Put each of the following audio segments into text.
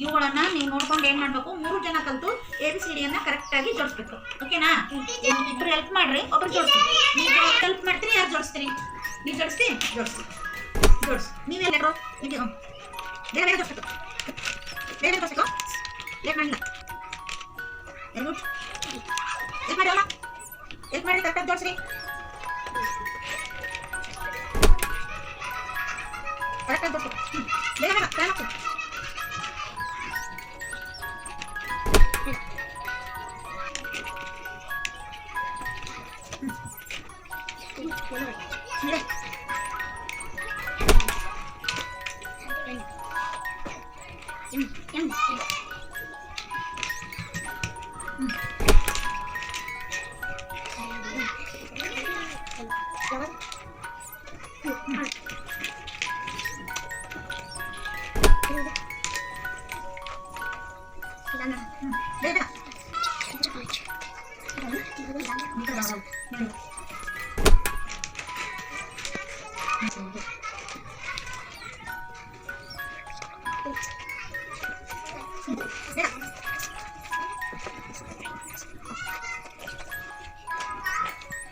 ಇವುಗಳನ್ನ ನೀವು ನೋಡ್ಕೊಂಡು ಏನು ಮಾಡಬೇಕು, 3 ಜನ ಕಲಿತು ABCD ಅನ್ನ ಕರೆಕ್ಟಾಗಿ ಜೋಡಿಸ್ಬೇಕು. ಓಕೆನಾ? ಇಬ್ಬರು ಹೆಲ್ಪ್ ಮಾಡ್ರಿ, ಒಬ್ರು ಜೋಡಿಸಿ. ನೀವು ಹೆಲ್ಪ್ ಮಾಡ್ತೀರಿ, ಯಾರು ಜೋಡಿಸ್ತೀರಿ? ನೀವು ಜೋಡಿಸಿ ನೀವೆಲ್ಲರೂ ಇದು ಬೇರೆ ಬೇರೆ ಜೋಡಿಸ್ಬೇಕು, ಬೇರೆ ಜೋಡಿಸ್ಬೇಕು. ಲೇಟ್ ಮಾಡಿಲ್ಲ, ವೆರಿ ಗುಡ್. ಹೆಲ್ಪ್ ಮಾಡಿ ಅಲ್ಲ, ಹೆಲ್ಪ್ ಮಾಡಿ ಕರೆಕ್ಟಾಗಿ ಜೋಡಿಸ್ರಿ. ಕರೆಕ್ಟಾಗಿ ಜೋಡಿಸ್ಬೇಕು. ಬೇಗ ಬೇಗ ಟೈಮ್ ಆಗ್ತದೆ.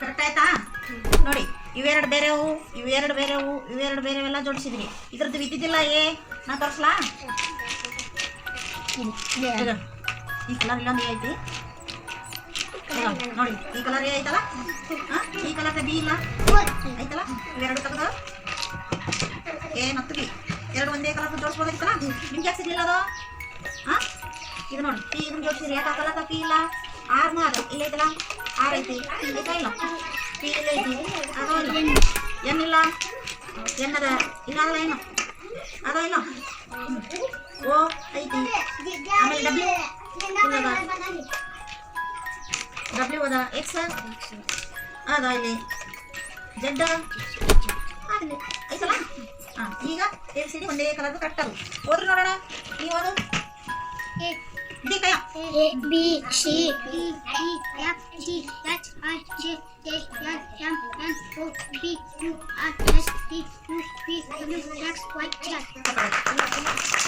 ಕರೆಕ್ಟ್ ಆಯ್ತಾ? ನೋಡಿ, ಇವೆರಡು ಬೇರೆವು, ಇವೆರಡು ಬೇರೆವು, ಇವೆರಡು ಬೇರೆವೆಲ್ಲ ಜೋಡಿಸಿದ್ರಿ. ಇದ್ರದ್ದು ಇದ್ದಿದ್ದಿಲ್ಲ. ನಾ ತೋರಿಸ್ಲಾ? ಈ ಕಲರ್ ಇಲ್ಲೊಂದು ಐತಿ ನೋಡಿ, ಈ ಕಲರ್ ಐತಲ್ಲ, ಈ ಕಲರ್ ಬಿ ಇಲ್ಲ ಐತಲ್ಲ, ಇವೆರಡು ತೆಗೆದು ಮತ್ತು ಬಿ ಎರಡು ಒಂದೇ ಕಲರ್ ಜೋಡಿಸ್ಬೋದಾಗಿತ್ತಲ್ಲ. ನಿಮ್ಗೆ ಯಾಕೆ ಸಿಗಲಿಲ್ಲ ಅದು? ಇದು ನೋಡಿ, ಪಿ ಇದನ್ನು ಜೋಡಿಸಿದ್ರಿ. ಯಾಕೆ ಕಲರ್ ಪಿ ಇಲ್ಲ? ಆರ್ ಮಾರು ಇಲ್ಲ ಐತಲ್ಲ, ಆರ್ ಐತಿ ಐತಾ ಇಲ್ಲ, ಪಿ ಇಲ್ಲ ಐತಿ, ಅದೋ ಇಲ್ಲ, ಎನ್ ಇಲ್ಲ, ಎನ್ ಅದ ಇಲ್ಲ, ಅದಲ್ಲ ಏನು ಅದೋ ಇಲ್ಲ, ಓ ಐತಿ, ಆಮೇಲೆ ಡಬ್ಲ್ಯೂ ಅದ, ಎಕ್ಸ್ ಅದ, ಇಲ್ಲಿ ಜೆಡ್ ಆಗಲಿ ಐತಲ್ಲ. ಈಗ ABCD ಒಂದೇ ಕಲರ್ದು ಕರೆಕ್ಟ್ ಅದು. ಓದ್ರಿ ನೋಡೋಣ. ನೀವು ಅದು A B C D E F G H I J